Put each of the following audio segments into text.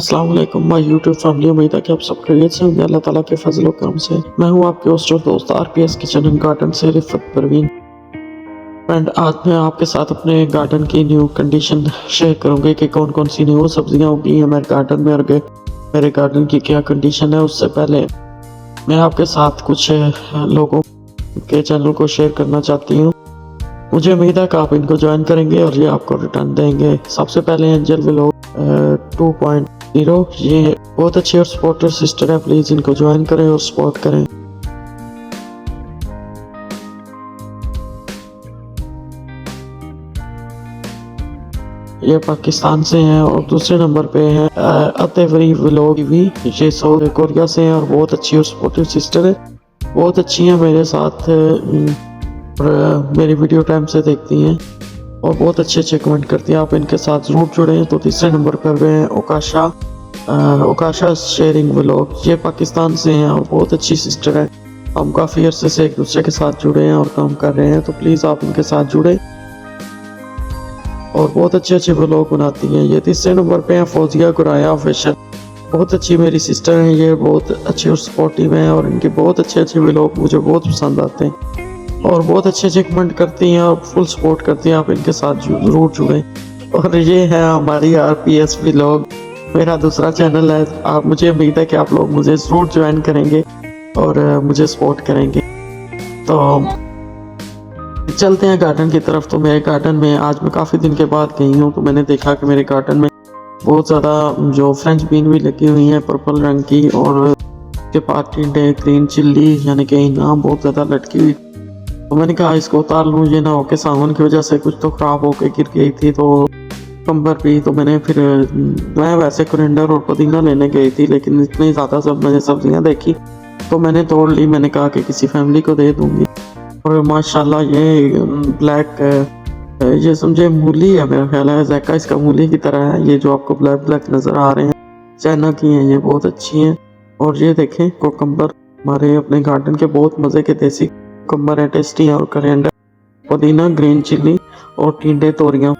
अस्सलाम वालेकुम my YouTube family. उम्मीद है कि आप सब खैरियत से होंगे अल्लाह ताला के फजल व करम से। मैं हूं आपके होस्ट और दोस्त आरपीएस किचन एंड गार्डन से रिफत परवीन। फ्रेंड, आज मैं आपके साथ अपने गार्डन की न्यू कंडीशन शेयर करूंगी कि कौन कौन सी न्यू सब्जियां उगी हैं मेरे गार्डन में और मेरे गार्डन की क्या कंडीशन है। उससे पहले मैं आपके साथ कुछ लोगों के चैनल को शेयर करना चाहती हूँ। मुझे उम्मीद है कि आप इनको ज्वाइन करेंगे और ये आपको रिटर्न देंगे। सबसे पहले एंजल व्लॉग 2.0, ये बहुत अच्छी और सपोर्टर सिस्टर है, प्लीज इनको ज्वाइन करें और सपोर्ट करें। ये पाकिस्तान से हैं और दूसरे नंबर पे हैं अतेवरी व्लॉग भी, ये साउथ कोरिया से हैं और बहुत अच्छी और सपोर्टिव सिस्टर है, बहुत अच्छी हैं मेरे साथ और मेरी वीडियो टाइम से देखती हैं और बहुत अच्छे कमेंट करती हैं। आप इनके साथ ज़रूर जुड़े। तो तीसरे नंबर पर हैं ओकाशा शेयरिंग व्लॉग, ये पाकिस्तान से हैं और बहुत अच्छी सिस्टर है। हम काफ़ी अरसे से एक दूसरे के साथ जुड़े हैं और काम कर रहे हैं, तो प्लीज़ आप इनके साथ जुड़े और बहुत अच्छे व्लॉग बनाती हैं। ये तीसरे नंबर पे हैं फौजिया गुराया ऑफिशियल, बहुत अच्छी मेरी सिस्टर हैं, ये बहुत अच्छी और सपोर्टिव हैं और इनके बहुत अच्छे व्लॉग मुझे बहुत पसंद आते हैं और बहुत अच्छे कमेंट करती हैं और फुल सपोर्ट करती हैं। आप इनके साथ ज़रूर जुड़ें। और ये है हमारी आरपीएस व्लॉग, मेरा दूसरा चैनल है। आप मुझे उम्मीद है कि आप लोग मुझे ज़रूर ज्वाइन करेंगे और मुझे सपोर्ट करेंगे। तो चलते हैं गार्डन की तरफ। तो मेरे गार्डन में आज मैं काफ़ी दिन के बाद गई हूँ, तो मैंने देखा कि मेरे गार्डन में बहुत ज़्यादा जो फ्रेंच बीन भी लगी हुई हैं पर्पल रंग की, और के पास टिंडे ग्रीन चिल्ली यानी कि नाम बहुत ज़्यादा लटकी हुई। तो मैंने कहा इसको उतार लूँ, ये ना हो कि सावन की वजह से कुछ तो ख़राब होकर गिर गई थी तो कंबर भी। तो मैंने फिर मैं वैसे कोरिएंडर और पुदीना लेने गई थी, लेकिन इतनी ज़्यादा मैंने सब्जियां देखी तो मैंने तोड़ ली। मैंने कहा कि किसी फैमिली को दे दूँगी। और माशाल्लाह ये ब्लैक ये समझे मूली है, मेरा ख्याल है जैका इसका मूली की तरह है। ये जो आपको ब्लैक नज़र आ रहे हैं चाइना की हैं, ये बहुत अच्छी हैं। और ये देखें कोकम्बर, हमारे अपने गार्डन के बहुत मज़े के देसी कोकम्बर है, टेस्टी है। और कोरिएंडर, पुदीना, ग्रीन चिल्ली और टिंडे तोरियां,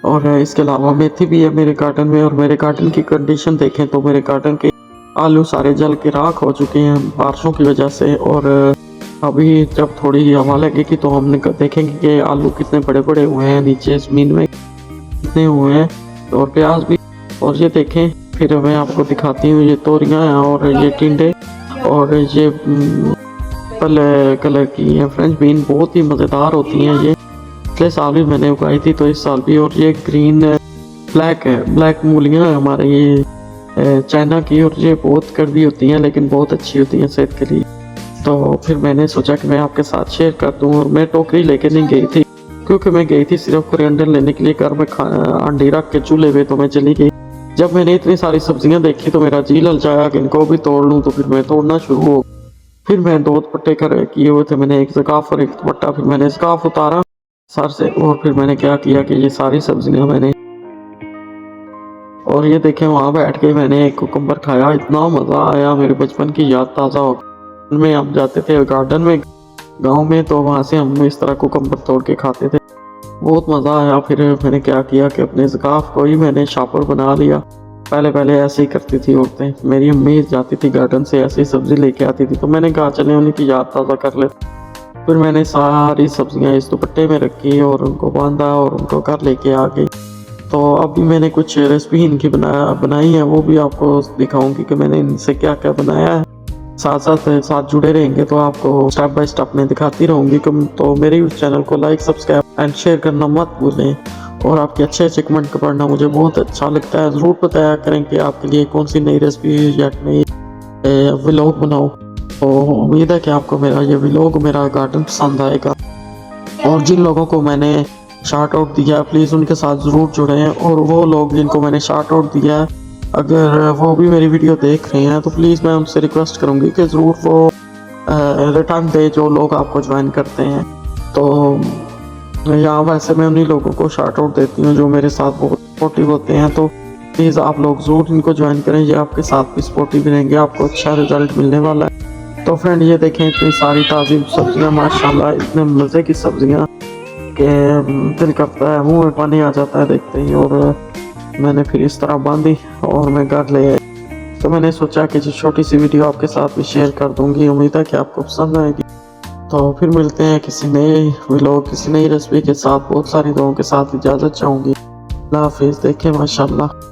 और इसके अलावा मेथी भी है मेरे गार्डन में। और मेरे गार्डन की कंडीशन देखें तो मेरे गार्डन के आलू सारे जल के राख हो चुके हैं बारिशों की वजह से। और अभी जब थोड़ी हवा लगेगी तो हम देखेंगे कि आलू कितने बड़े बड़े हुए हैं, नीचे ज़मीन में कितने हुए हैं, और प्याज भी। और ये देखें, फिर मैं आपको दिखाती हूँ, ये तोरियां हैं और ये टिंडे और ये कलर की है फ्रेंच बीन, बहुत ही मज़ेदार होती हैं ये। पिछले साल भी मैंने उगाई थी तो इस साल भी। और ये ग्रीन ब्लैक मूलियाँ हैं हमारे, ये चाइना की, और ये बहुत कड़वी होती हैं लेकिन बहुत अच्छी होती हैं सेहत के लिए। तो फिर मैंने सोचा कि मैं आपके साथ शेयर कर दूं। और मैं टोकरी लेके नहीं गई थी क्योंकि मैं गई थी सिर्फ कोरिएंडर लेने के लिए। घर में अंडी रख के चूल्हे पे तो मैं चली गई। जब मैंने इतनी सारी सब्जियां देखी तो मेरा जी ललचाया कि इनको भी तोड़ लूँ, तो फिर मैं तोड़ना शुरू हो। फिर मैं 2 दुपट्टे किए हुए थे, मैंने एक ज़काफ और एक दुपट्टा, फिर मैंने ज़काफ उतारा सर से और फिर मैंने क्या किया कि ये सारी सब्जियां मैंने, और ये देखें वहाँ बैठ के मैंने एक कुकम्बर खाया, इतना मज़ा आया, मेरे बचपन की याद ताज़ा हो। में हम जाते थे गार्डन में गांव में, तो वहाँ से हम इस तरह कुकम्बर तोड़ के खाते थे, बहुत मज़ा आया। फिर मैंने क्या किया कि अपने ज़काफ को ही मैंने शापर बना लिया। पहले ऐसे ही करती थी औरतें, मेरी अम्मी जाती थी गार्डन से ऐसी सब्ज़ी लेके आती थी, तो मैंने कहा चले उन्हीं की याद ताज़ा कर ले। फिर मैंने सारी सब्जियां इस दुपट्टे में रखी और उनको बांधा और उनको घर लेके आ गई। तो अभी मैंने कुछ रेसिपी इनकी बनाई है, वो भी आपको दिखाऊंगी कि मैंने इनसे क्या क्या बनाया है। साथ जुड़े रहेंगे तो आपको स्टेप बाय स्टेप में दिखाती रहूँगी। तो मेरे चैनल को लाइक, सब्सक्राइब एंड शेयर करना मत भूलें। और आपके अच्छे कमेंट पढ़ना मुझे बहुत अच्छा लगता है। ज़रूर बताया करें कि आपके लिए कौन सी नई रेसिपी या नई व्लॉग बनाऊँ। तो उम्मीद है कि आपको मेरा ये व्लॉग, मेरा गार्डन पसंद आएगा। और जिन लोगों को मैंने शार्ट आउट दिया प्लीज़ उनके साथ ज़रूर जुड़ें। और वो लोग जिनको मैंने शार्ट आउट दिया है अगर वो भी मेरी वीडियो देख रहे हैं तो प्लीज़ मैं उनसे रिक्वेस्ट करूंगी कि ज़रूर वो रिटर्न दे जो लोग आपको ज्वाइन करते हैं। तो यहाँ वैसे मैं उन्हीं लोगों को शार्ट आउट देती हूँ जो मेरे साथ बहुत सपोर्टिव होते हैं। तो प्लीज़ आप लोग ज़रूर इनको ज्वाइन करें, ये आपके साथ भी सपोर्टिव रहेंगे, आपको अच्छा रिजल्ट मिलने वाला है। तो फ्रेंड ये देखें, इतनी सारी ताज़ी सब्जियाँ माशाल्लाह, इतने मज़े की सब्जियाँ कि दिल करता है, मुँह में पानी आ जाता है देखते ही। और मैंने फिर इस तरह बांधी और मैं घर ले आई। तो मैंने सोचा कि जो छोटी सी वीडियो आपके साथ भी शेयर कर दूंगी, उम्मीद है कि आपको पसंद आएगी। तो फिर मिलते हैं किसी नए व्लॉग, किसी नई रेसिपी के साथ। बहुत सारी दुआओं के साथ इजाज़त चाहूँगी। अल्लाह हाफिज़। देखें माशाल्लाह।